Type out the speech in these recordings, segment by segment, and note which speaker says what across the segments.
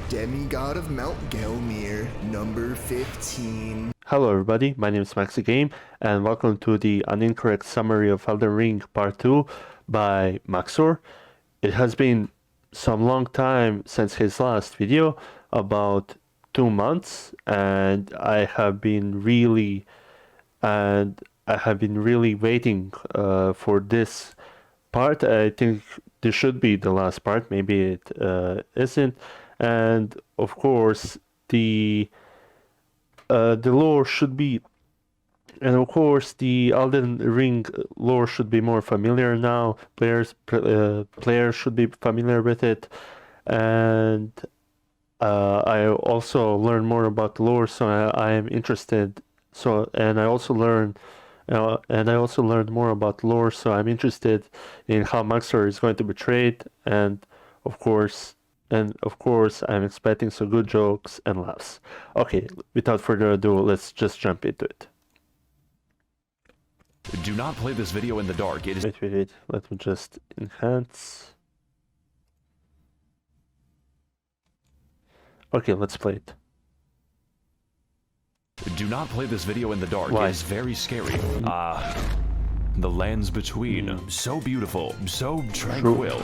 Speaker 1: demigod of Mount Gelmir, number 15.
Speaker 2: Hello everybody, my name is Max0r, and welcome to the unincorrect summary of Elden Ring Part 2 by Max0r. It has been some long time since his last video, about 2 months, and I have been really waiting for this part. I think this should be the last part, maybe it isn't, and of course the lore should be, and of course the Elden Ring lore should be more familiar now. Players should be familiar with it, and I also learned more about the lore, so I am interested. And I also learned more about lore, so I'm interested in how Max0r is going to be portrayed, and of course, I'm expecting some good jokes and laughs. Okay, without further ado, let's just jump into it.
Speaker 3: Do not play this video in the dark. It is.
Speaker 2: Wait. Let me just enhance. Okay, let's play it.
Speaker 3: Do not play this video in the dark.
Speaker 2: Why?
Speaker 3: It is very scary. The lands between. So beautiful, so tranquil.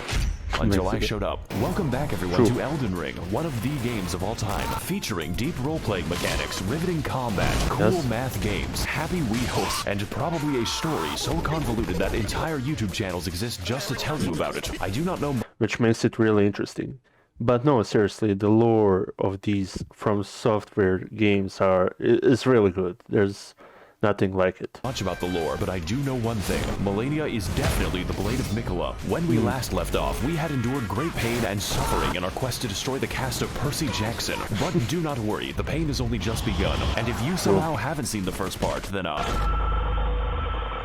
Speaker 3: Until I showed up. Welcome back everyone to Elden Ring, one of the games of all time, featuring deep role-playing mechanics, riveting combat, cool math games, happy Wii hosts, and probably a story so convoluted that entire YouTube channels exist just to tell you about it. I do not know,
Speaker 2: which makes it really interesting. But no, seriously, the lore of these From Software games is really good. There's nothing like it.
Speaker 3: Much about the lore, but I do know one thing. Malenia is definitely the Blade of Miquella. When we last left off, we had endured great pain and suffering in our quest to destroy the cast of Percy Jackson. But do not worry, the pain has only just begun. And if you somehow haven't seen the first part, then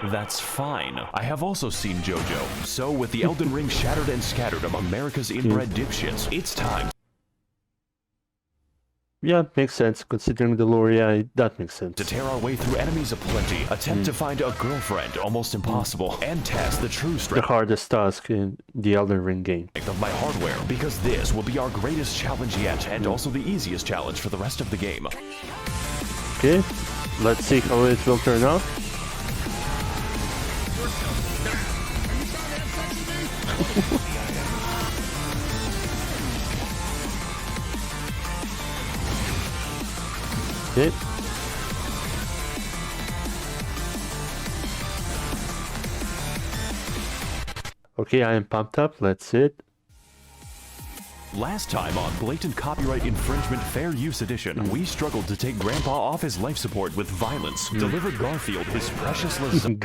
Speaker 3: that's fine. I have also seen JoJo. So with the Elden Ring shattered and scattered of America's inbred dipshits, it's time.
Speaker 2: Yeah, makes sense. Considering the lore, yeah, that makes sense.
Speaker 3: To tear our way through enemies aplenty, attempt to find a girlfriend, almost impossible, and test the true strength.
Speaker 2: The hardest task in the Elden Ring game.
Speaker 3: Of my hardware, because this will be our greatest challenge yet, and also the easiest challenge for the rest of the game.
Speaker 2: Okay, let's see how it will turn out. Okay. Okay, I am pumped up. Let's see it.
Speaker 3: Last time on Blatant Copyright Infringement Fair Use Edition, we struggled to take Grandpa off his life support with violence, delivered Garfield his precious lasagna,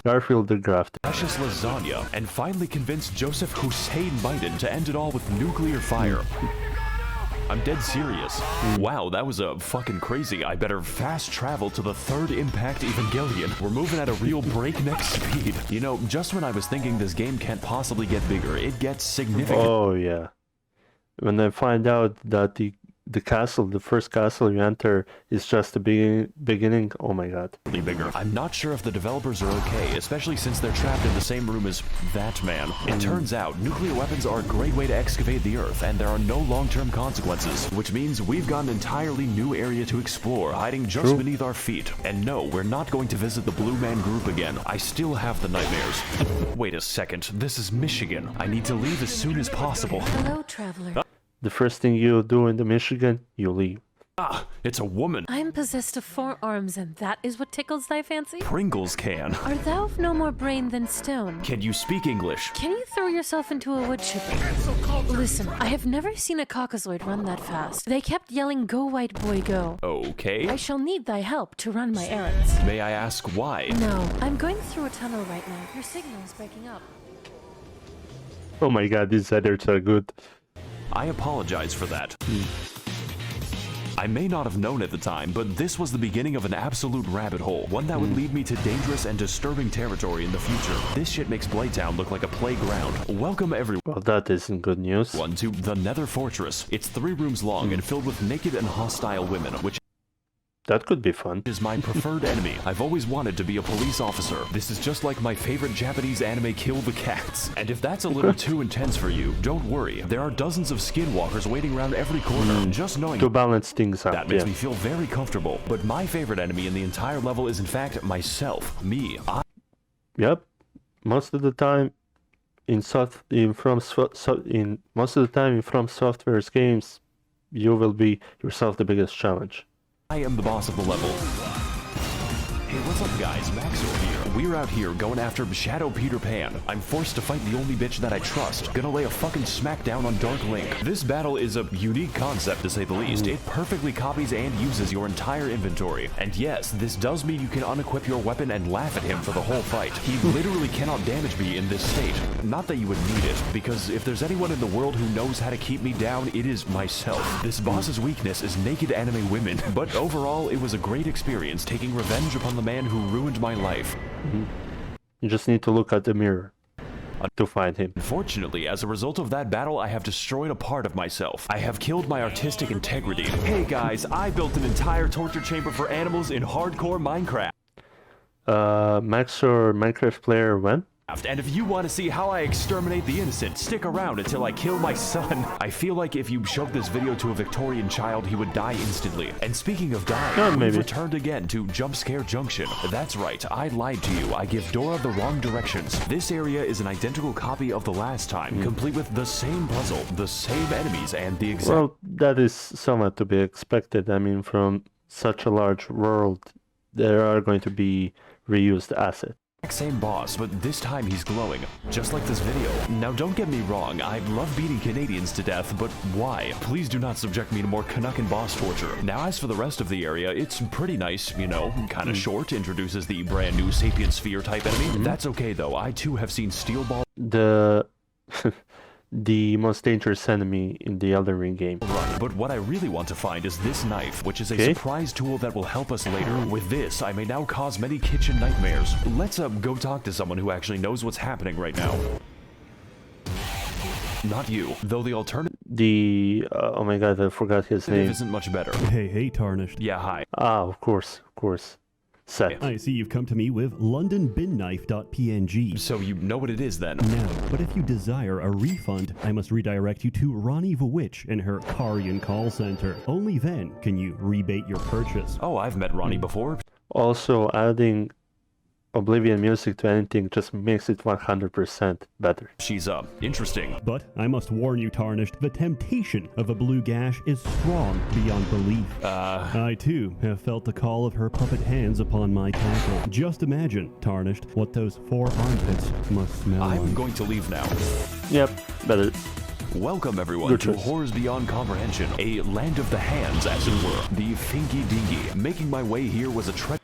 Speaker 2: Garfield the Graft,
Speaker 3: precious lasagna, and finally convinced Joseph Hussein Biden to end it all with nuclear fire. I'm dead serious. Wow, that was fucking crazy. I better fast travel to the third Impact Evangelion. We're moving at a real breakneck speed. You know, just when I was thinking this game can't possibly get bigger, it gets significant.
Speaker 2: Oh yeah. When I find out that the first castle you enter is just the beginning, oh my god.
Speaker 3: Bigger. I'm not sure if the developers are okay, especially since they're trapped in the same room as that man. It turns out nuclear weapons are a great way to excavate the earth, and there are no long-term consequences, which means we've got an entirely new area to explore, hiding just beneath our feet. And no, we're not going to visit the Blue Man Group again. I still have the nightmares. Wait a second, this is Michigan. I need to leave as soon as possible.
Speaker 4: Hello, traveler.
Speaker 2: The first thing you do in the Michigan, you leave.
Speaker 3: Ah, it's a woman.
Speaker 4: I am possessed of 4 arms, and that is what tickles thy fancy?
Speaker 3: Pringles can.
Speaker 4: Art thou of no more brain than stone?
Speaker 3: Can you speak English?
Speaker 4: Can you throw yourself into a wood chipper? Listen, I have never seen a caucasoid run that fast. They kept yelling, "Go, white boy, go."
Speaker 3: Okay.
Speaker 4: I shall need thy help to run my errands.
Speaker 3: May I ask why?
Speaker 4: No, I'm going through a tunnel right now. Your signal is breaking up.
Speaker 2: Oh my god, these editors are good.
Speaker 3: I apologize for that. I may not have known at the time, but this was the beginning of an absolute rabbit hole, one that would lead me to dangerous and disturbing territory in the future. This shit makes Blaytown look like a playground. Welcome everyone.
Speaker 2: Well, that isn't good news.
Speaker 3: To the Nether Fortress. It's 3 rooms long and filled with naked and hostile women, which
Speaker 2: That could be fun.
Speaker 3: Is my preferred enemy. I've always wanted to be a police officer. This is just like my favorite Japanese anime, Kill the Cats. And if that's a little too intense for you, don't worry. There are dozens of skinwalkers waiting around every corner. Just knowing
Speaker 2: To balance things out.
Speaker 3: that makes me feel very comfortable. But my favorite enemy in the entire level is in fact myself. Me.
Speaker 2: Yep. Most of the time in From Software's games, you will be yourself the biggest challenge.
Speaker 3: I am the boss of the level. Hey, what's up guys? Max0r here. We're out here going after Shadow Peter Pan. I'm forced to fight the only bitch that I trust. Gonna lay a fucking smackdown on Dark Link. This battle is a unique concept to say the least. It perfectly copies and uses your entire inventory. And yes, this does mean you can unequip your weapon and laugh at him for the whole fight. He literally cannot damage me in this state. Not that you would need it, because if there's anyone in the world who knows how to keep me down, it is myself. This boss's weakness is naked anime women. But overall, it was a great experience taking revenge upon the man who ruined my life.
Speaker 2: You just need to look at the mirror to find him.
Speaker 3: Unfortunately, as a result of that battle, I have destroyed a part of myself. I have killed my artistic integrity. Hey guys, I built an entire torture chamber for animals in hardcore Minecraft.
Speaker 2: Max0r Minecraft player when?
Speaker 3: And if you want to see how I exterminate the innocent, stick around until I kill my son. I feel like if you showed this video to a Victorian child, he would die instantly. And speaking of dying, we've returned again to Jump Scare Junction. That's right, I lied to you. I give Dora the wrong directions. This area is an identical copy of the last time, complete with the same puzzle, the same enemies, and the exact...
Speaker 2: Well, that is somewhat to be expected. I mean, from such a large world, there are going to be reused assets.
Speaker 3: Same boss, but this time he's glowing, just like this video. Now don't get me wrong, I love beating Canadians to death, but why? Please do not subject me to more Canuckin boss torture. Now as for the rest of the area, it's pretty nice, you know, kinda short, introduces the brand new Sapient Sphere type enemy. That's okay though, I too have seen Steel Ball...
Speaker 2: The most dangerous enemy in the Elden Ring game.
Speaker 3: But what I really want to find is this knife, which is a surprise tool that will help us later. With this, I may now cause many kitchen nightmares. Let's go talk to someone who actually knows what's happening right now. Not you, though the alternative...
Speaker 2: oh my god, I forgot his name.
Speaker 3: ...isn't much better.
Speaker 5: Hey, Tarnished.
Speaker 3: Yeah, hi.
Speaker 2: Ah, of course. Set.
Speaker 5: I see you've come to me with londonbinknife.png.
Speaker 3: So you know what it is then?
Speaker 5: No, but if you desire a refund, I must redirect you to Ronnie the Witch in her Karian call center. Only then can you rebate your purchase.
Speaker 3: Oh, I've met Ronnie before.
Speaker 2: Also, adding Oblivion music to anything just makes it 100% better.
Speaker 3: She's interesting.
Speaker 5: But I must warn you, Tarnished, the temptation of a blue gash is strong beyond belief. I too have felt the call of her puppet hands upon my tackle. Just imagine, Tarnished, what those 4 armpits must smell like.
Speaker 3: I'm going to leave now.
Speaker 2: Yep, better.
Speaker 3: Welcome everyone to Horrors Beyond Comprehension, a land of the hands, as it were. The Finky Dinky. Making my way here was a treacherous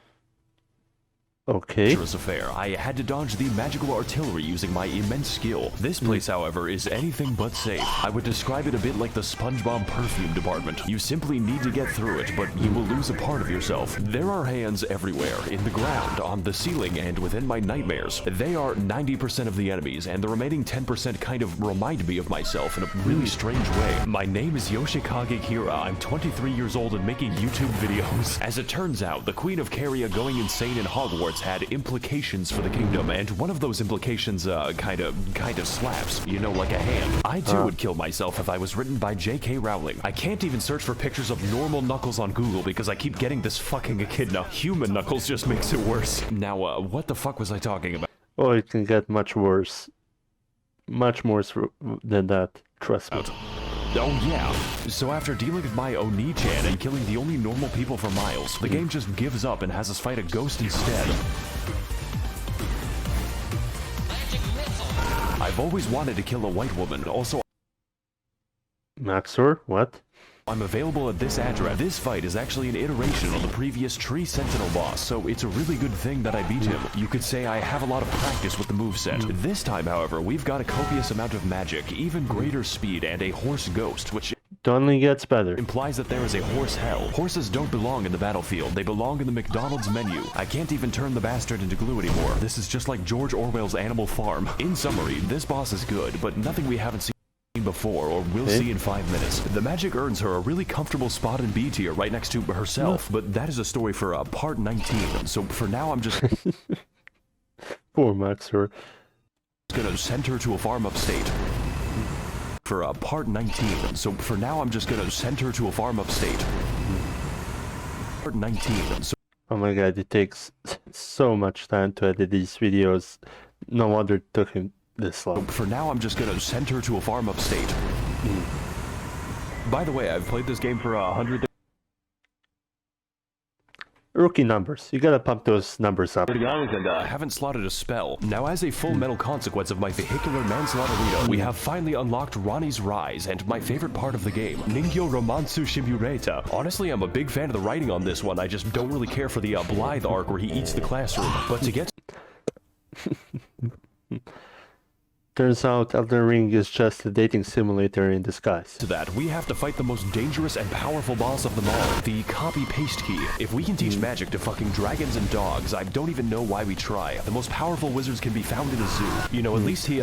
Speaker 3: affair. I had to dodge the magical artillery using my immense skill. This place, however, is anything but safe. I would describe it a bit like the SpongeBob perfume department. You simply need to get through it, but you will lose a part of yourself. There are hands everywhere, in the ground, on the ceiling, and within my nightmares. They are 90% of the enemies, and the remaining 10% kind of remind me of myself in a really strange way. My name is Yoshikage Kira. I'm 23 years old and making YouTube videos. As it turns out, the Queen of Caria going insane in Hogwarts had implications for the kingdom, and one of those implications kind of slaps, you know, like a hand. I too would kill myself if I was written by J.K. Rowling. I can't even search for pictures of normal Knuckles on Google because I keep getting this fucking echidna. Human Knuckles just makes it worse. Now, what the fuck was I talking about?
Speaker 2: Oh, it can get much worse. Much more than that, trust me.
Speaker 3: Oh yeah, so after dealing with my Oni-chan and killing the only normal people for miles, the game just gives up and has us fight a ghost instead. I've always wanted to kill a white woman, also...
Speaker 2: Max0r? What?
Speaker 3: I'm available at this address. This fight is actually an iteration on the previous Tree Sentinel boss, so it's a really good thing that I beat him. You could say I have a lot of practice with the moveset. This time, however, we've got a copious amount of magic, even greater speed, and a horse ghost, which...
Speaker 2: It only gets better.
Speaker 3: Implies that there is a horse hell. Horses don't belong in the battlefield. They belong in the McDonald's menu. I can't even turn the bastard into glue anymore. This is just like George Orwell's Animal Farm. In summary, this boss is good, but nothing we haven't seen before, or we'll see in 5 minutes. The magic earns her a really comfortable spot in B tier right next to herself, but that is a story for part 19. So for now, I'm just
Speaker 2: Poor Max0r.
Speaker 3: gonna send her to a farm upstate. For part 19. So for now, I'm just gonna send her to a farm upstate. Part 19. So
Speaker 2: Oh my god, it takes so much time to edit these videos. No wonder it took him this long.
Speaker 3: for now, I'm just gonna send her to a farm upstate. By the way, I've played this game for 100
Speaker 2: Rookie numbers. You gotta pump those numbers up.
Speaker 3: hours and haven't slotted a spell. Now, as a full metal consequence of my vehicular manslaughterito, we have finally unlocked Ronnie's Rise, and my favorite part of the game, Ningyo Romansu Shimureta. Honestly, I'm a big fan of the writing on this one. I just don't really care for the Blythe arc where he eats the classroom. But to get
Speaker 2: Turns out Elden Ring is just a dating simulator in disguise.
Speaker 3: to that, we have to fight the most dangerous and powerful boss of them all, the copy-paste key. If we can teach magic to fucking dragons and dogs, I don't even know why we try. The most powerful wizards can be found in a zoo. You know, at least he's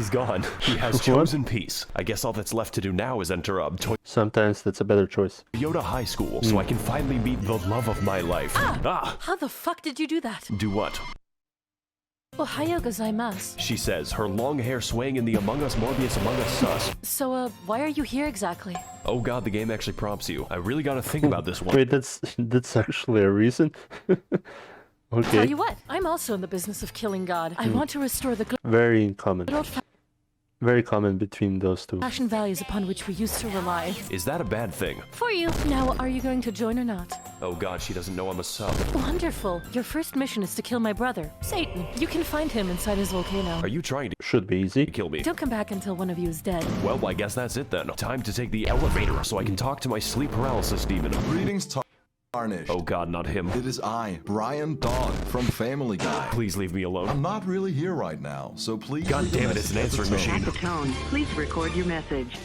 Speaker 3: gone. He has chosen peace. I guess all that's left to do now is enter
Speaker 2: Sometimes that's a better choice.
Speaker 3: Toyota High School, so I can finally meet the love of my life.
Speaker 4: How the fuck did you do that?
Speaker 3: Do what?
Speaker 4: Ohayo gozaimasu.
Speaker 3: She says, her long hair swaying in the Among Us Morbius Among Us sus.
Speaker 4: So, why are you here exactly?
Speaker 3: Oh god, the game actually prompts you. I really gotta think about this one.
Speaker 2: Wait, that's actually a reason? Okay.
Speaker 4: Tell you what, I'm also in the business of killing God. I want to restore the good
Speaker 2: Very common.
Speaker 4: old
Speaker 2: Very common between those two.
Speaker 4: fashioned values upon which we used to rely.
Speaker 3: Is that a bad thing?
Speaker 4: For you. Now, are you going to join or not?
Speaker 3: Oh god, she doesn't know I'm a sub.
Speaker 4: Wonderful. Your first mission is to kill my brother, Satan. You can find him inside his volcano.
Speaker 3: Are you trying to
Speaker 2: Should be easy.
Speaker 3: kill me?
Speaker 4: Don't come back until one of you is dead.
Speaker 3: Well, I guess that's it then. Time to take the elevator so I can talk to my sleep paralysis demon.
Speaker 6: Greetings, Tarnished.
Speaker 3: Oh god, not him.
Speaker 6: It is I, Brian Dog, from Family Guy.
Speaker 3: Please leave me alone.
Speaker 6: I'm not really here right now, so please...
Speaker 3: God
Speaker 6: leave a
Speaker 3: damn it, it's an
Speaker 6: message
Speaker 3: answering
Speaker 6: at the
Speaker 3: machine.
Speaker 6: tone.
Speaker 7: At the tone, please record your message.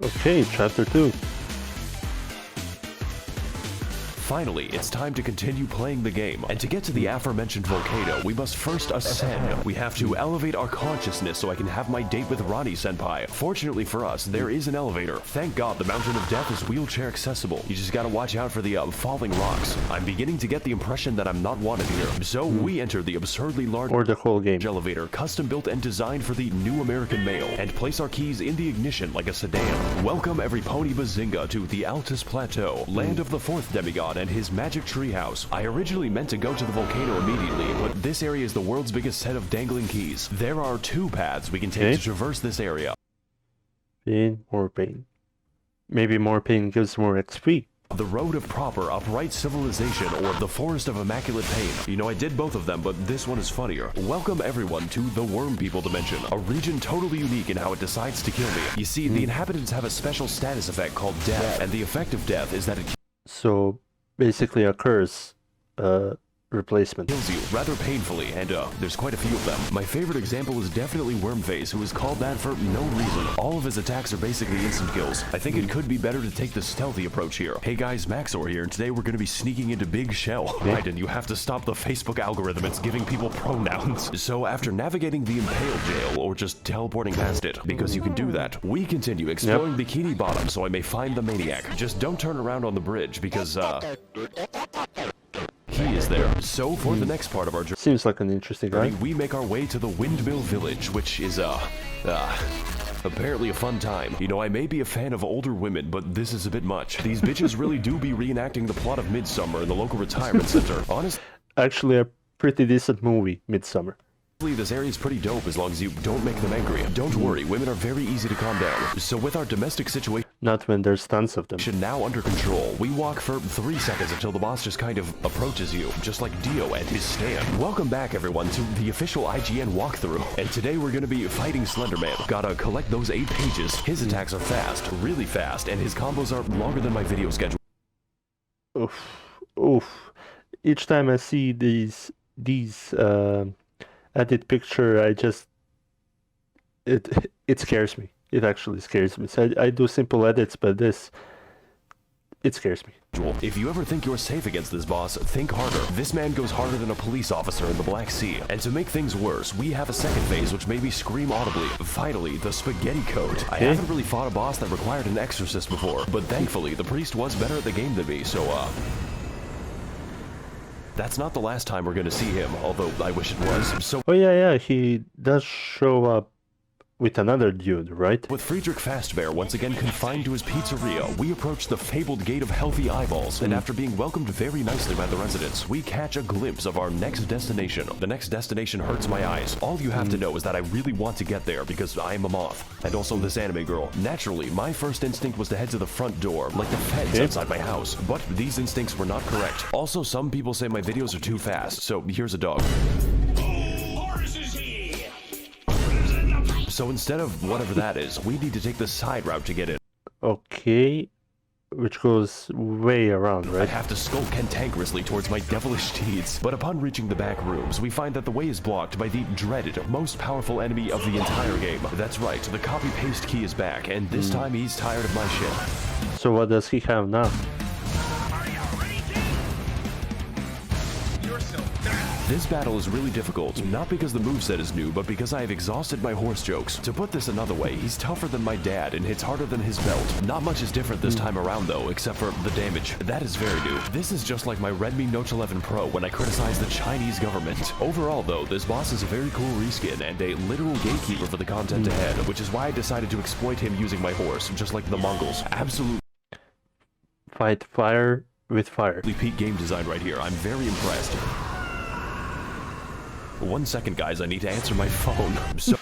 Speaker 2: Okay, chapter 2.
Speaker 3: Finally, it's time to continue playing the game. And to get to the aforementioned volcano, we must first ascend. We have to elevate our consciousness so I can have my date with Ronnie senpai. Fortunately for us, there is an elevator. Thank God the Mountain of Death is wheelchair accessible. You just gotta watch out for the falling rocks. I'm beginning to get the impression that I'm not wanted here. So we enter the absurdly large
Speaker 2: Or the whole game.
Speaker 3: elevator, custom built and designed for the new American male, and place our keys in the ignition like a sedan. Welcome every pony bazinga to the Altus Plateau, land of the fourth demigod and his magic treehouse. I originally meant to go to the volcano immediately, but this area is the world's biggest set of dangling keys. There are 2 paths we can take to traverse this area.
Speaker 2: Pain, more pain. Maybe more pain gives more XP.
Speaker 3: The Road of Proper Upright Civilization, or the Forest of Immaculate Pain. You know, I did both of them, but this one is funnier. Welcome everyone to the Worm People Dimension, a region totally unique in how it decides to kill me. You see, the inhabitants have a special status effect called death, and the effect of death is that it
Speaker 2: So basically a curse replacement.
Speaker 3: kills you rather painfully, and there's quite a few of them. My favorite example is definitely Wormface, who is called that for no reason. All of his attacks are basically instant kills. I think it could be better to take the stealthy approach here. Hey guys, Max0r here, and today we're going to be sneaking into Big Shell. Raiden, you have to stop the Facebook algorithm, it's giving people pronouns. So after navigating the Impale Jail, or just teleporting past it, because you can do that, we continue exploring Bikini Bottom so I may find the maniac. Just don't turn around on the bridge, because he is there. So for the next part of our journey,
Speaker 2: Seems like an interesting guy.
Speaker 3: we make our way to the Windmill Village, which is, apparently a fun time. You know, I may be a fan of older women, but this is a bit much. These bitches really do be reenacting the plot of Midsummer in the local retirement center. Honestly,
Speaker 2: Actually a pretty decent movie, Midsummer.
Speaker 3: this area is pretty dope as long as you don't make them angry. Don't worry, women are very easy to calm down. So with our domestic situation
Speaker 2: Not when there's tons of them.
Speaker 3: now under control, we walk for 3 seconds until the boss just kind of approaches you, just like Dio and his stand. Welcome back everyone to the official IGN walkthrough, and today we're gonna be fighting Slenderman. Gotta collect those 8 pages. His attacks are fast, really fast, and his combos are longer than my video schedule.
Speaker 2: Oof. Oof. Each time I see these edit picture, it scares me. It actually scares me. So I do simple edits, but this, it scares me.
Speaker 3: If you ever think you're safe against this boss, think harder. This man goes harder than a police officer in the Black Sea. And to make things worse, we have a second phase which made me scream audibly. Finally, the spaghetti code. I haven't really fought a boss that required an exorcist before, but thankfully the priest was better at the game than me, so that's not the last time we're gonna see him, although I wish it was. So
Speaker 2: Oh yeah, he does show up with another dude, right?
Speaker 3: with Friedrich Fastbear once again confined to his pizzeria, we approach the fabled Gate of Healthy Eyeballs, and after being welcomed very nicely by the residents, we catch a glimpse of our next destination. The next destination hurts my eyes. All you have to know is that I really want to get there because I am a moth, and also this anime girl. Naturally, my first instinct was to head to the front door, like the feds outside my house, but these instincts were not correct. Also, some people say my videos are too fast, so here's a dog. So instead of whatever that is, we need to take the side route to get in.
Speaker 2: Okay, which goes way around,
Speaker 3: I
Speaker 2: right?
Speaker 3: have to skulk cantankerously towards my devilish deeds, but upon reaching the back rooms, we find that the way is blocked by the dreaded, most powerful enemy of the entire game. That's right, the copy-paste key is back, and this time he's tired of my shit.
Speaker 2: So what does he have now?
Speaker 3: This battle is really difficult, not because the moveset is new, but because I have exhausted my horse jokes. To put this another way, he's tougher than my dad and hits harder than his belt. Not much is different this time around though, except for the damage. That is very new. This is just like my Redmi Note 11 Pro when I criticized the Chinese government. Overall though, this boss is a very cool reskin and a literal gatekeeper for the content ahead, which is why I decided to exploit him using my horse, just like the Mongols. Absolutely
Speaker 2: Fight fire with fire.
Speaker 3: peak game design right here. I'm very impressed. 1 second, guys, I need to answer my phone. So,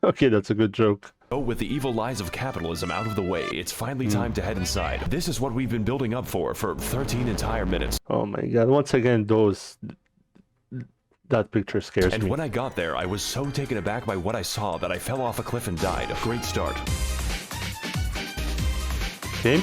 Speaker 2: Okay, that's a good joke.
Speaker 3: with the evil lies of capitalism out of the way, it's finally time to head inside. This is what we've been building up for 13 entire minutes.
Speaker 2: Oh my god, once again, that picture scares
Speaker 3: And
Speaker 2: me.
Speaker 3: when I got there, I was so taken aback by what I saw that I fell off a cliff and died. Great start.
Speaker 2: Okay,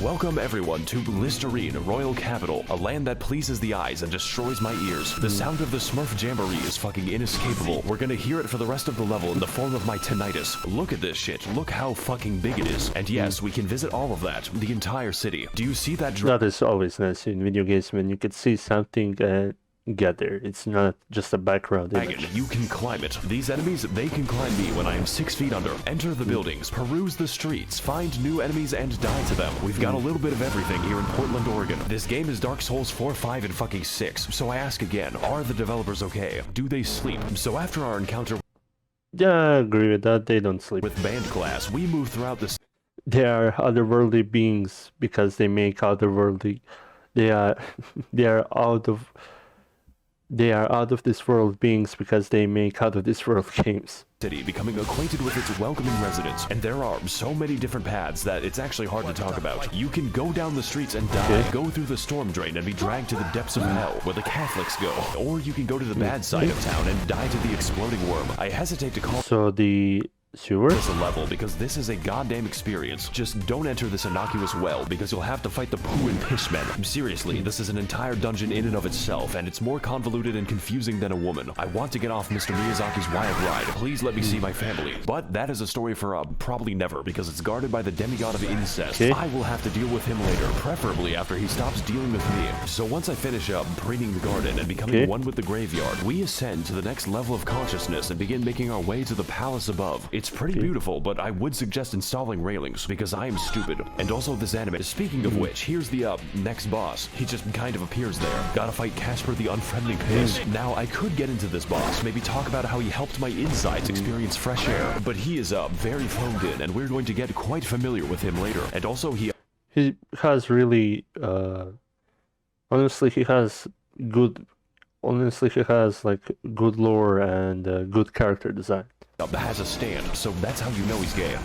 Speaker 3: Welcome everyone to Listerine, Royal Capital, a land that pleases the eyes and destroys my ears. The sound of the Smurf Jamboree is fucking inescapable. We're gonna hear it for the rest of the level in the form of my tinnitus. Look at this shit, look how fucking big it is. And yes, we can visit all of that, the entire city. Do you see that
Speaker 2: that is always nice in video games when you can see something and get there. It's not just a background
Speaker 3: dragon?
Speaker 2: image.
Speaker 3: You can climb it. These enemies, they can climb me when I am 6 feet under. Enter the buildings, peruse the streets, find new enemies and die to them. We've got a little bit of everything here in Portland, Oregon. This game is Dark Souls 4, 5, and fucking 6. So I ask again, are the developers okay? Do they sleep? So after our encounter
Speaker 2: Yeah, I agree with that. They don't sleep.
Speaker 3: with band class, we move throughout the
Speaker 2: They are otherworldly beings because they make otherworldly. They are they are out of this world beings because they make out of this world games.
Speaker 3: city, becoming acquainted with its welcoming residents. And there are so many different paths that it's actually hard to talk about. You can go down the streets and die, go through the storm drain and be dragged to the depths of hell, where the Catholics go. Or you can go to the bad side of town and die to the exploding worm. I hesitate to call
Speaker 2: So the sewer?
Speaker 3: this a level because this is a goddamn experience. Just don't enter this innocuous well because you'll have to fight the poo and piss men. Seriously, this is an entire dungeon in and of itself, and it's more convoluted and confusing than a woman. I want to get off Mr. Miyazaki's wild ride. Please let me see my family. But that is a story for probably never because it's guarded by the demigod of incest.
Speaker 2: Okay.
Speaker 3: I will have to deal with him later, preferably after he stops dealing with me. So once I finish up preening the garden and becoming one with the graveyard, we ascend to the next level of consciousness and begin making our way to the palace above. It's pretty beautiful, but I would suggest installing railings because I am stupid. And also this anime. Speaking of which, here's the next boss. He just kind of appears there. Gotta fight Casper the Unfriendly Piss. Now, I could get into this boss, maybe talk about how he helped my insides experience fresh air, but he is very phoned in, and we're going to get quite familiar with him later. And also he
Speaker 2: has really honestly he has like good lore and good character design.
Speaker 3: has a stand, so that's how you know he's gay.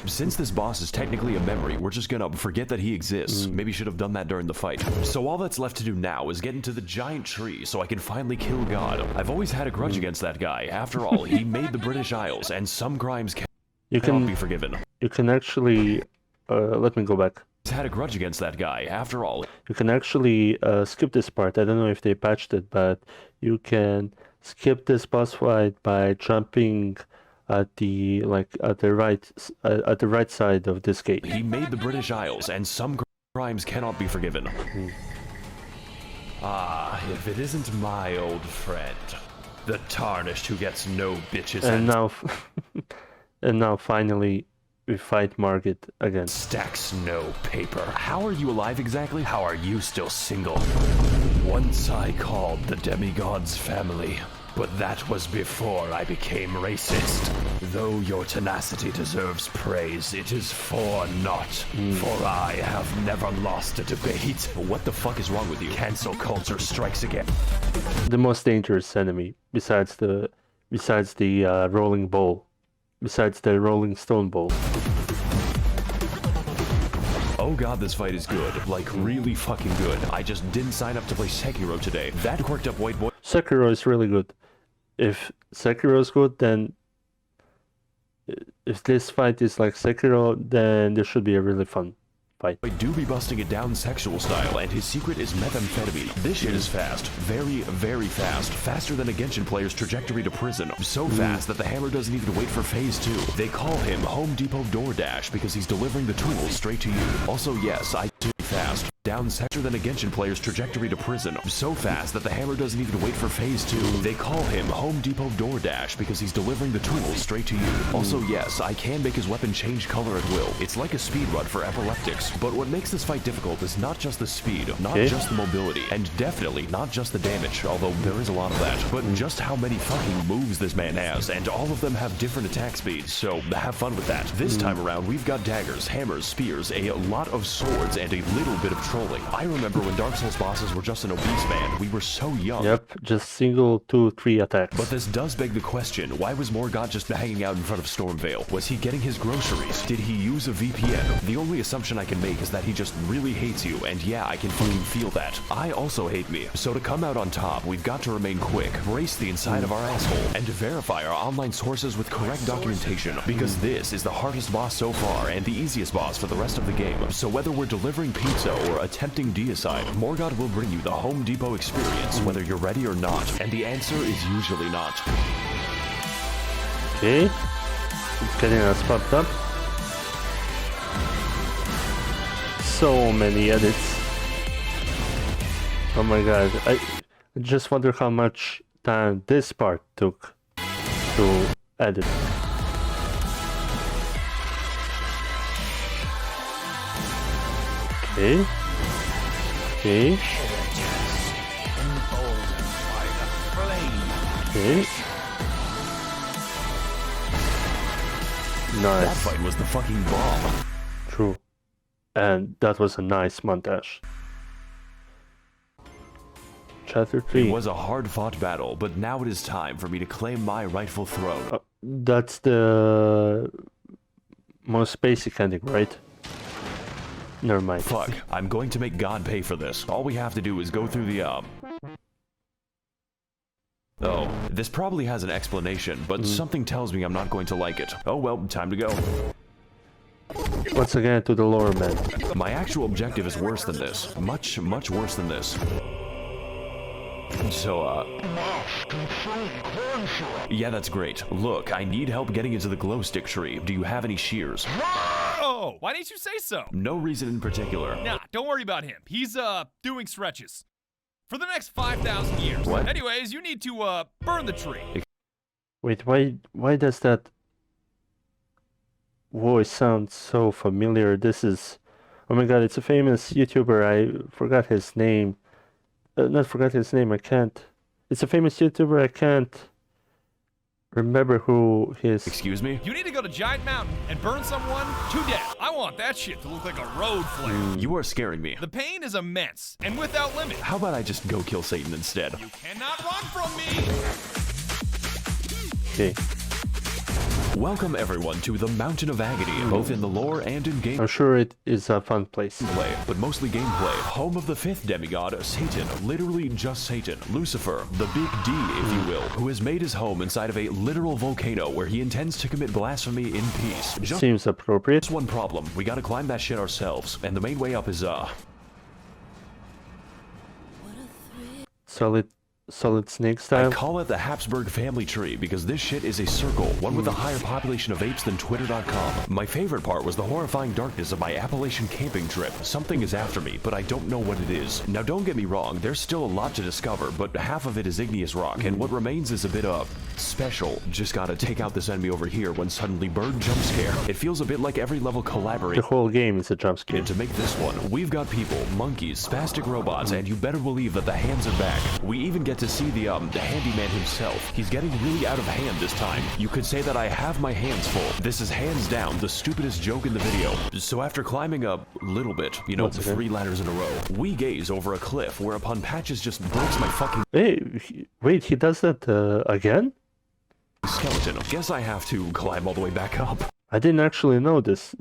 Speaker 3: Since this boss is technically a memory, we're just gonna forget that he exists. Maybe should have done that during the fight. So all that's left to do now is get into the giant tree so I can finally kill God. I've always had a grudge against that guy. After all, he made the British Isles, and some crimes cannot be forgiven.
Speaker 2: You can actually let me go back.
Speaker 3: Had a grudge against that guy. After all,
Speaker 2: You can actually skip this part. I don't know if they patched it, but you can skip this boss fight by jumping at the right side of this gate.
Speaker 3: He made the British Isles, and some crimes cannot be forgiven. Ah, if it isn't my old friend, the Tarnished who gets no bitches
Speaker 2: And now, and now finally, we fight Margit again.
Speaker 3: stacks no paper. How are you alive exactly? How are you still single? Once I called the demigods family, but that was before I became racist. Though your tenacity deserves praise, it is for naught. For I have never lost a debate. What the fuck is wrong with you? Cancel culture strikes again.
Speaker 2: The most dangerous enemy, besides the rolling bowl, besides the rolling stone bowl.
Speaker 3: Oh god, this fight is good. Like, really fucking good. I just didn't sign up to play Sekiro today. That quirked up white boy.
Speaker 2: Sekiro is really good. If Sekiro is good, then if this fight is like Sekiro, then there should be a really fun fight.
Speaker 3: I do be busting it down sexual style, and his secret is methamphetamine. This shit is fast. Very, very fast. Faster than a Genshin player's trajectory to prison. So fast that the hammer doesn't even wait for phase 2. They call him Home Depot DoorDash because he's delivering the tools straight to you. Also, yes, I do fast. Down faster than a Genshin player's trajectory to prison. So fast that the hammer doesn't even wait for phase 2. They call him Home Depot DoorDash because he's delivering the tools straight to you. Also, yes, I can make his weapon change color at will. It's like a speed run for epileptics. But what makes this fight difficult is not just the speed, not just the mobility, and definitely not just the damage, although there is a lot of that, but just how many fucking moves this man has, and all of them have different attack speeds, so have fun with that. This time around, we've got daggers, hammers, spears, a lot of swords, and a little bit of trolling. I remember when Dark Souls bosses were just an obese man. We were so young.
Speaker 2: Yep, just single 2-3 attacks.
Speaker 3: But this does beg the question, why was Morgott just hanging out in front of Stormvale? Was he getting his groceries? Did he use a VPN? The only assumption I can make is that he just really hates you, and yeah, I can fucking feel that. I also hate me. So to come out on top, we've got to remain quick, brace the inside of our asshole, and to verify our online sources with correct documentation, because this is the hardest boss so far, and the easiest boss for the rest of the game. So whether we're delivering pizza or attempting deicide, Morgott will bring you the Home Depot experience, whether you're ready or not, and the answer is usually not.
Speaker 2: Okay, getting us pumped up. So many edits. Oh my god, I just wonder how much time this part took to edit. Okay. Okay. Okay. Nice.
Speaker 3: That fight was the fucking bomb.
Speaker 2: True. And that was a nice montage. Chapter 3.
Speaker 3: It was a hard-fought battle, but now it is time for me to claim my rightful throne.
Speaker 2: That's the most basic ending, right? Never mind.
Speaker 3: Fuck, I'm going to make God pay for this. All we have to do is go through the, Oh, this probably has an explanation, but something tells me I'm not going to like it. Oh well, time to go.
Speaker 2: Once again to the lore man.
Speaker 3: My actual objective is worse than this. Much, much worse than this. So, yeah, that's great. Look, I need help getting into the glow stick tree. Do you have any shears?
Speaker 8: Oh, why didn't you say so?
Speaker 3: No reason in particular.
Speaker 8: Nah, don't worry about him. He's, doing stretches. For the next 5,000 years.
Speaker 3: What?
Speaker 8: Anyways, you need to, burn the tree.
Speaker 2: Wait, why does that voice sound so familiar? This is... Oh my god, it's a famous YouTuber. I forgot his name. Not forgot his name, I can't... It's a famous YouTuber, I can't remember who he is.
Speaker 3: Excuse me?
Speaker 8: You need to go to Giant Mountain and burn someone to death. I want that shit to look like a road flare.
Speaker 3: You are scaring me.
Speaker 8: The pain is immense and without limit.
Speaker 3: How about I just go kill Satan instead?
Speaker 8: You cannot run from me!
Speaker 2: Okay.
Speaker 3: Welcome everyone to the Mountain of Agony, both in the lore and in
Speaker 2: I'm sure it is a fun place.
Speaker 3: gameplay, but mostly gameplay. Home of the fifth demigod, Satan, literally just Satan, Lucifer, the big D, if you will, who has made his home inside of a literal volcano where he intends to commit blasphemy in peace. Just
Speaker 2: Seems appropriate.
Speaker 3: one problem, we gotta climb that shit ourselves, and the main way up is,
Speaker 2: Solid Solid Snake
Speaker 3: I
Speaker 2: style.
Speaker 3: call it the Habsburg family tree because this shit is a circle, one with a higher population of apes than Twitter.com. My favorite part was the horrifying darkness of my Appalachian camping trip. Something is after me, but I don't know what it is. Now don't get me wrong, there's still a lot to discover, but half of it is igneous rock, and what remains is a bit of special. Just gotta take out this enemy over here when suddenly bird jump scare. It feels a bit like every level collaborates.
Speaker 2: The whole game is a jump scare.
Speaker 3: To make this one, we've got people, monkeys, spastic robots, and you better believe that the hands are back. We even get to see the handyman himself. He's getting really out of hand this time. You could say that I have my hands full. This is hands down the stupidest joke in the video. So after climbing a little bit, you know, 3 ladders in a row, we gaze over a cliff whereupon Patches just breaks my fucking
Speaker 2: Wait, he does that again?
Speaker 3: skeleton. Guess I have to climb all the way back up.
Speaker 2: I didn't actually know this.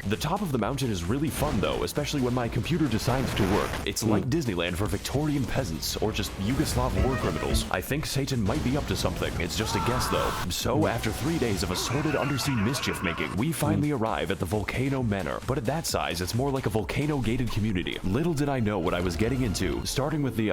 Speaker 3: The top of the mountain is really fun though, especially when my computer decides to work. It's like Disneyland for Victorian peasants, or just Yugoslav war criminals. I think Satan might be up to something, it's just a guess though. So after 3 days of assorted undersea mischief making, we finally arrive at the Volcano Manor. But at that size, it's more like a volcano-gated community. Little did I know what I was getting into, starting with the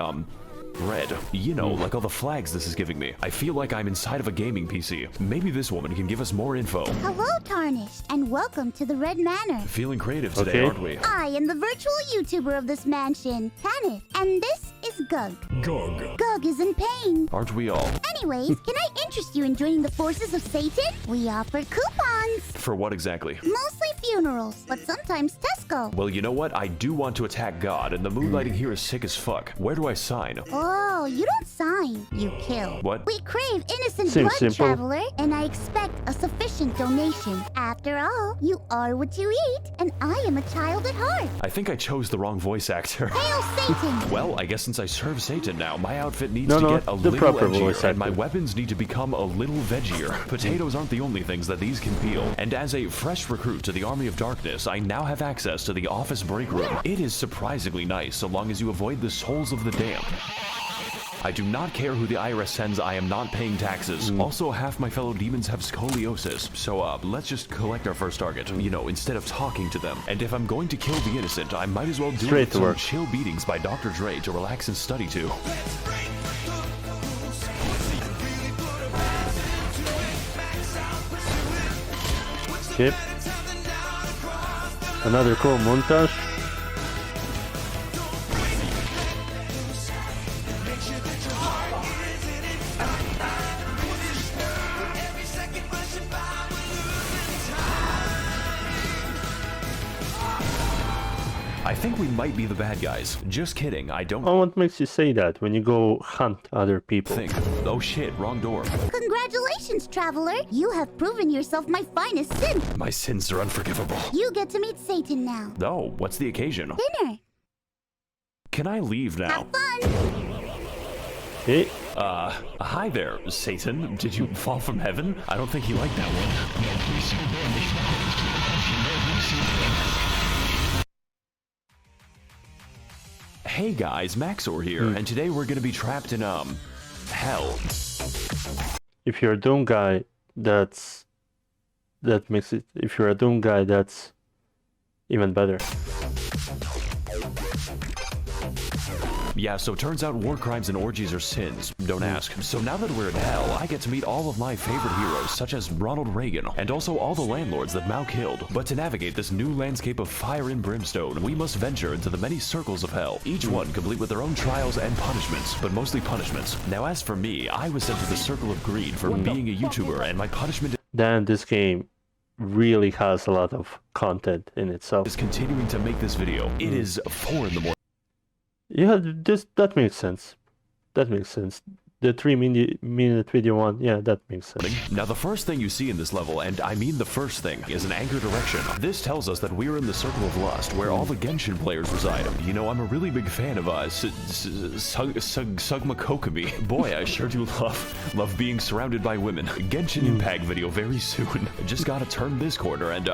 Speaker 3: red. You know, like all the flags this is giving me. I feel like I'm inside of a gaming PC. Maybe this woman can give us more info.
Speaker 9: Hello, Tarnished, and welcome to the Red Manor.
Speaker 3: Feeling creative today, aren't we?
Speaker 9: I am the virtual YouTuber of this mansion, Tanith, and this is Gug. Gug is in pain.
Speaker 3: Aren't we all?
Speaker 9: Anyways, can I interest you in joining the forces of Satan? We offer coupons.
Speaker 3: For what exactly?
Speaker 9: Mostly funerals, but sometimes Tesco.
Speaker 3: Well, you know what? I do want to attack God, and the moonlighting here is sick as fuck. Where do I sign?
Speaker 9: Oh, you don't sign, you kill.
Speaker 3: What?
Speaker 9: We crave innocent
Speaker 2: Seems
Speaker 9: blood,
Speaker 2: simple.
Speaker 9: traveler, and I expect a sufficient donation. After all, you are what you eat, and I am a child at heart.
Speaker 3: I think I chose the wrong voice actor.
Speaker 9: Hail Satan!
Speaker 3: Well, I guess since I serve Satan now, my outfit needs
Speaker 2: No,
Speaker 3: to
Speaker 2: no,
Speaker 3: get a
Speaker 2: the
Speaker 3: little
Speaker 2: proper voice
Speaker 3: edgier, and my
Speaker 2: actor.
Speaker 3: weapons need to become a little veggier. Potatoes aren't the only things that these can peel, and as a fresh recruit to the Army of Darkness, I now have access to the office break room. It is surprisingly nice, so long as you avoid the souls of the damned. I do not care who the IRS sends, I am not paying taxes. Also, half my fellow demons have scoliosis, so let's just collect our first target, you know, instead of talking to them. And if I'm going to kill the innocent, I might as well do
Speaker 2: Straight
Speaker 3: it with
Speaker 2: to
Speaker 3: some
Speaker 2: work.
Speaker 3: chill beatings by Dr. Dre to relax and study to.
Speaker 2: Skip. Another cool montage.
Speaker 3: I think we might be the bad guys. Just kidding, I don't
Speaker 2: Oh, what makes you say that when you go hunt other people?
Speaker 3: think. Oh shit, wrong door.
Speaker 9: Congratulations, traveler! You have proven yourself my finest synth.
Speaker 3: My sins are unforgivable.
Speaker 9: You get to meet Satan now.
Speaker 3: Oh, what's the occasion?
Speaker 9: Dinner.
Speaker 3: Can I leave now?
Speaker 9: Have fun.
Speaker 2: Hey,
Speaker 3: Hi there, Satan. Did you fall from heaven? I don't think you liked that one. Hey guys, Max0r here, and today we're gonna be trapped in, hell.
Speaker 2: if you're a Doom guy, that makes it. If you're a Doom guy, that's even better.
Speaker 3: Yeah, so turns out war crimes and orgies are sins. Don't ask. So now that we're in hell, I get to meet all of my favorite heroes, such as Ronald Reagan, and also all the landlords that Mao killed. But to navigate this new landscape of fire and brimstone, we must venture into the many circles of hell, each one complete with their own trials and punishments, but mostly punishments. Now as for me, I was sent to the circle of greed for being a YouTuber, and my punishment
Speaker 2: Then this game really has a lot of content in itself.
Speaker 3: is continuing to make this video. It is 4 in the morning.
Speaker 2: Yeah, that makes sense. That makes sense. The 3-minute video one, yeah, that makes sense.
Speaker 3: Now the first thing you see in this level, and I mean the first thing, is an anchor direction. This tells us that we're in the Circle of Lust, where all the Genshin players reside. You know, I'm a really big fan of Sugma Kokomi. Boy, I sure do love being surrounded by women. Genshin Impact video very soon. Just gotta turn this corner and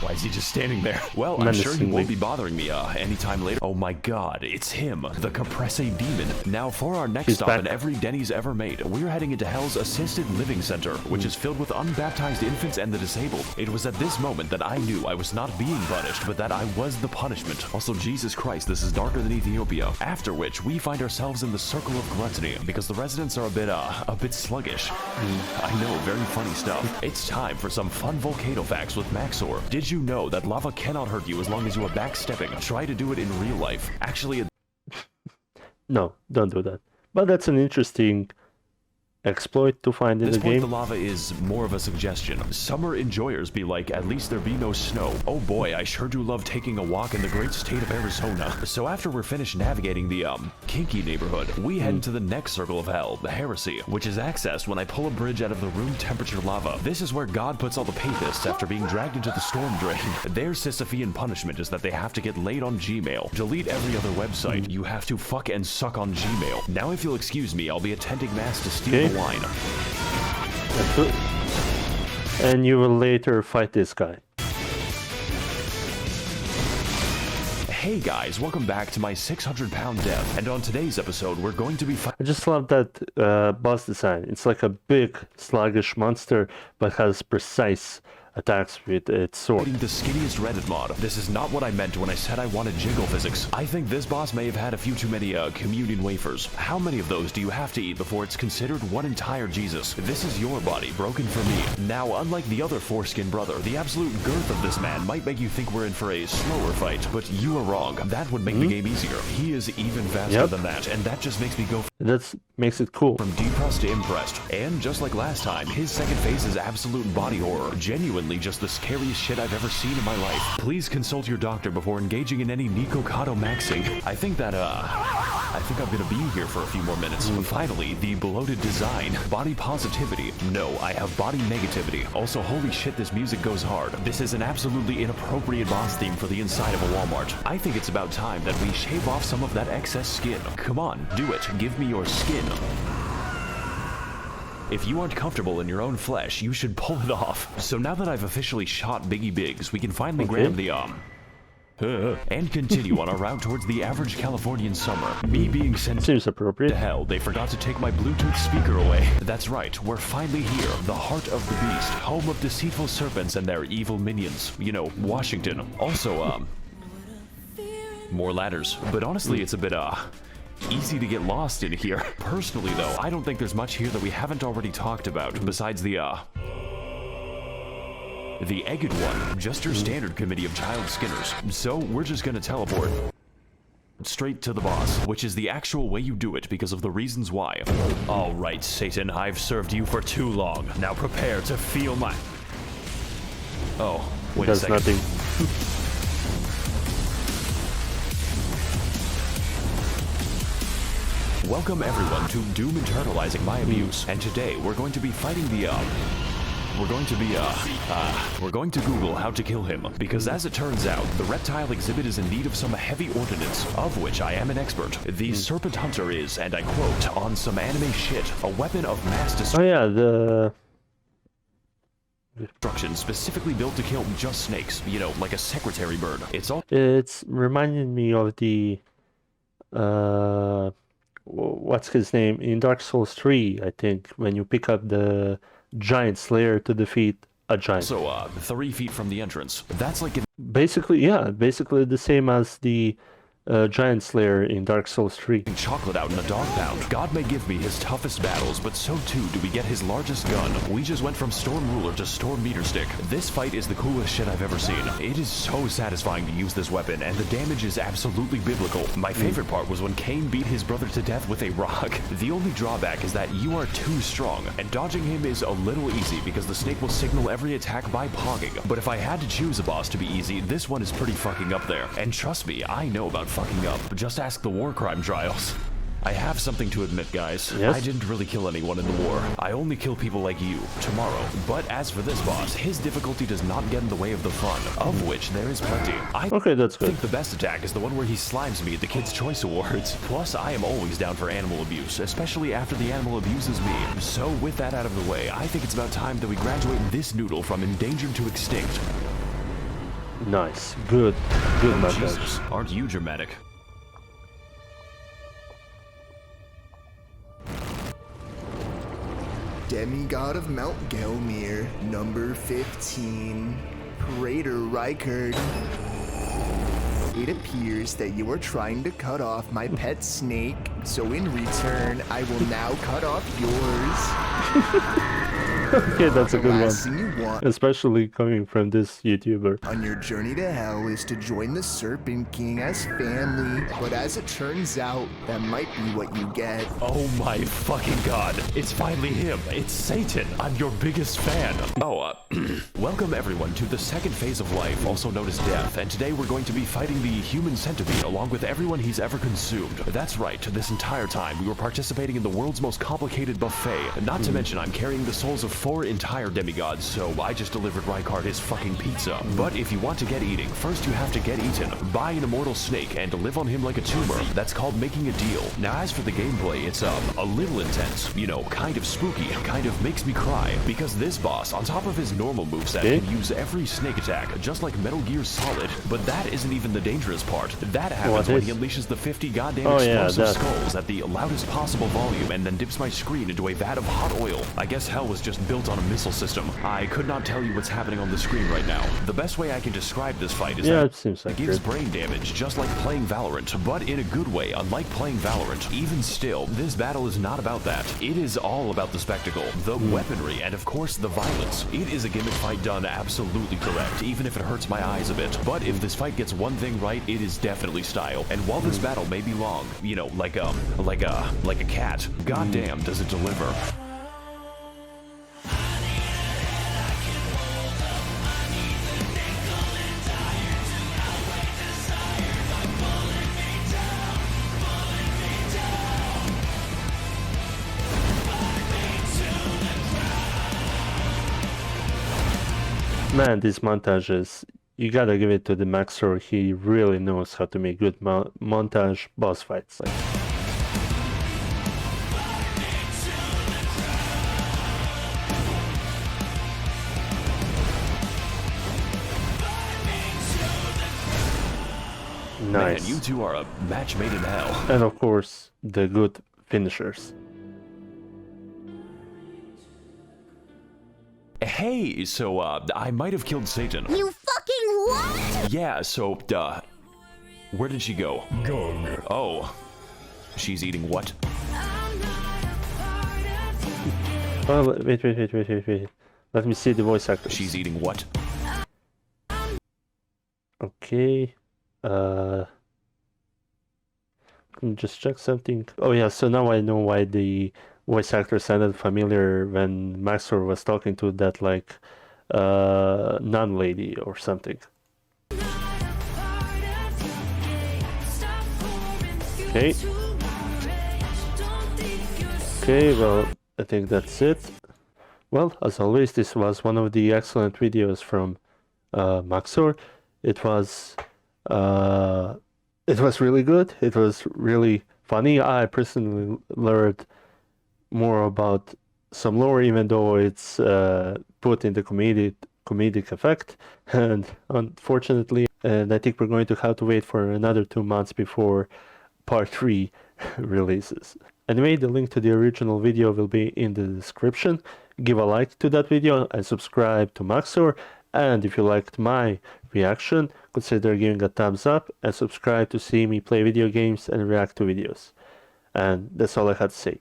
Speaker 3: Why is he just standing there? Well, I'm sure he
Speaker 2: Menacingly.
Speaker 3: won't be bothering me anytime later. Oh my god, it's him, the Compresse Demon. Now, for our next
Speaker 2: He's
Speaker 3: stop
Speaker 2: back.
Speaker 3: in every Denny's ever made, we're heading into Hell's Assisted Living Center, which is filled with unbaptized infants and the disabled. It was at this moment that I knew I was not being punished, but that I was the punishment. Also, Jesus Christ, this is darker than Ethiopia. After which, we find ourselves in the circle of gluttony, because the residents are a bit sluggish. I know, very funny stuff. It's time for some fun volcano facts with Max0r. Did you know that lava cannot hurt you as long as you are backstepping? Try to do it in real life. Actually,
Speaker 2: No, don't do that. But that's an interesting exploit to find in
Speaker 3: this
Speaker 2: the
Speaker 3: point,
Speaker 2: game.
Speaker 3: the lava is more of a suggestion. Summer enjoyers be like, at least there be no snow. Oh boy, I sure do love taking a walk in the great state of Arizona. So after we're finished navigating the, kinky neighborhood, we head into the next circle of hell, the heresy, which is accessed when I pull a bridge out of the room temperature lava. This is where God puts all the papists after being dragged into the storm drain. Their Sisyphean punishment is that they have to get laid on Gmail. Delete every other website. You have to fuck and suck on Gmail. Now if you'll excuse me, I'll be attending mass to steal the wine.
Speaker 2: That's good. And you will later fight this guy.
Speaker 3: Hey guys, welcome back to my 600-pound death, and on today's episode we're going to be
Speaker 2: I just love that boss design. It's like a big, sluggish monster, but has precise attacks with its sword.
Speaker 3: fighting the skinniest Reddit mod. This is not what I meant when I said I wanted jiggle physics. I think this boss may have had a few too many communion wafers. How many of those do you have to eat before it's considered one entire Jesus? This is your body, broken for me. Now, unlike the other foreskin brother, the absolute girth of this man might make you think we're in for a slower fight, but you are wrong. That would make the game easier. He is even faster than that, and that just makes me go
Speaker 2: That makes it cool.
Speaker 3: from depressed to impressed. And just like last time, his second phase is absolute body horror. Genuinely just the scariest shit I've ever seen in my life. Please consult your doctor before engaging in any Nikocado maxing. I think I'm gonna be here for a few more minutes. Finally, the bloated design. Body positivity. No, I have body negativity. Also, holy shit, this music goes hard. This is an absolutely inappropriate boss theme for the inside of a Walmart. I think it's about time that we shave off some of that excess skin. Come on, do it. Give me your skin. If you aren't comfortable in your own flesh, you should pull it off. So now that I've officially shot Biggie Biggs, we can finally grab the, and continue on our route towards the average Californian summer. Me being sent
Speaker 2: Seems appropriate.
Speaker 3: to hell, they forgot to take my Bluetooth speaker away. That's right, we're finally here, the heart of the beast, home of deceitful serpents and their evil minions. You know, Washington. Also, more ladders. But honestly, it's a bit, easy to get lost in here. Personally, though, I don't think there's much here that we haven't already talked about, besides the Egged one, just your standard committee of child skinners. So, we're just gonna teleport straight to the boss, which is the actual way you do it because of the reasons why. Alright, Satan, I've served you for too long. Now prepare to feel my... Oh, wait a
Speaker 2: Does
Speaker 3: second.
Speaker 2: nothing.
Speaker 3: Welcome everyone to Doom Internalizing My Abuse, and today we're going to be fighting the, we're going to Google how to kill him, because as it turns out, the reptile exhibit is in need of some heavy ordnance, of which I am an expert. The Serpent Hunter is, and I quote, on some anime shit, a weapon of mass
Speaker 2: Oh yeah, the
Speaker 3: destruction specifically built to kill just snakes, you know, like a secretary bird.
Speaker 2: it's reminding me of the what's his name in Dark Souls 3, I think, when you pick up the giant slayer to defeat a giant.
Speaker 3: So 3 feet from the entrance. That's like
Speaker 2: Basically the same as the giant slayer in Dark Souls 3.
Speaker 3: chocolate out in a dog pound. God may give me his toughest battles, but so too do we get his largest gun. We just went from Storm Ruler to Storm Meter Stick. This fight is the coolest shit I've ever seen. It is so satisfying to use this weapon, and the damage is absolutely biblical. My favorite part was when Cain beat his brother to death with a rock. The only drawback is that you are too strong, and dodging him is a little easy because the snake will signal every attack by pogging. But if I had to choose a boss to be easy, this one is pretty fucking up there. And trust me, I know about fucking up. Just ask the war crime trials. I have something to admit, guys.
Speaker 2: Yes?
Speaker 3: I didn't really kill anyone in the war. I only kill people like you, tomorrow. But as for this boss, his difficulty does not get in the way of the fun, of which there is plenty.
Speaker 2: Okay, that's good.
Speaker 3: think the best attack is the one where he slimes me at the Kids' Choice Awards. Plus, I am always down for animal abuse, especially after the animal abuses me. So with that out of the way, I think it's about time that we graduate this noodle from endangered to extinct.
Speaker 2: Nice. Good montage.
Speaker 3: Jesus, aren't you dramatic?
Speaker 1: Demigod of Mount Gelmir, number 15, Praetor Rykard. It appears that you are trying to cut off my pet snake, so in return, I will now cut off yours.
Speaker 2: Okay, that's a good
Speaker 1: Last
Speaker 2: one.
Speaker 1: thing you want
Speaker 2: Especially coming from this YouTuber.
Speaker 1: on your journey to hell is to join the Serpent King as family, but as it turns out, that might be what you get.
Speaker 3: Oh my fucking god. It's finally him. It's Satan. I'm your biggest fan. Oh, welcome everyone to the second phase of life, also known as death, and today we're going to be fighting the human centipede along with everyone he's ever consumed. That's right, this entire time we were participating in the world's most complicated buffet. Not to mention I'm carrying the souls of 4 entire demigods, so I just delivered Rykard his fucking pizza. But if you want to get eating, first you have to get eaten. Buy an immortal snake and live on him like a tumor. That's called making a deal. Now as for the gameplay, it's a little intense, you know, kind of spooky, kind of makes me cry, because this boss, on top of his normal moveset, can use every snake attack, just like Metal Gear Solid. But that isn't even the dangerous part. That happens when he unleashes the 50 goddamn explosive skulls at the loudest possible volume and then dips my screen into a vat of hot oil. I guess hell was just built on a missile system. I could not tell you what's happening on the screen right now. The best way I can describe this fight is that
Speaker 2: it seems like
Speaker 3: it gives brain damage, just like playing Valorant, but in a good way, unlike playing Valorant. Even still, this battle is not about that. It is all about the spectacle, the weaponry, and of course the violence. It is a gimmick fight done absolutely correct, even if it hurts my eyes a bit. But if this fight gets one thing right, it is definitely style. And while this battle may be long, you know, like a cat, goddamn does it deliver.
Speaker 2: Man, these montages, you gotta give it to the Max0r. He really knows how to make good montage boss fights. Nice.
Speaker 3: Man, you two are a match made in hell.
Speaker 2: And of course, the good finishers.
Speaker 3: Hey, so, I might have killed Satan.
Speaker 9: You fucking what?
Speaker 3: Yeah, so, where did she go?
Speaker 8: Gelmir.
Speaker 3: Oh, she's eating what?
Speaker 2: Oh, wait. Let me see the voice actors.
Speaker 3: She's eating what?
Speaker 2: Okay. Let me just check something. Oh yeah, so now I know why the voice actor sounded familiar when Max0r was talking to that like nun lady or something. Okay. Okay, well, I think that's it. Well, as always, this was one of the excellent videos from Max0r. It was really good. It was really funny. I personally learned more about some lore, even though it's put in the comedic effect. And unfortunately, I think we're going to have to wait for another 2 months before part 3 releases. Anyway, the link to the original video will be in the description. Give a like to that video and subscribe to Max0r. And if you liked my reaction, consider giving a thumbs up and subscribe to see me play video games and react to videos. And that's all I had to say.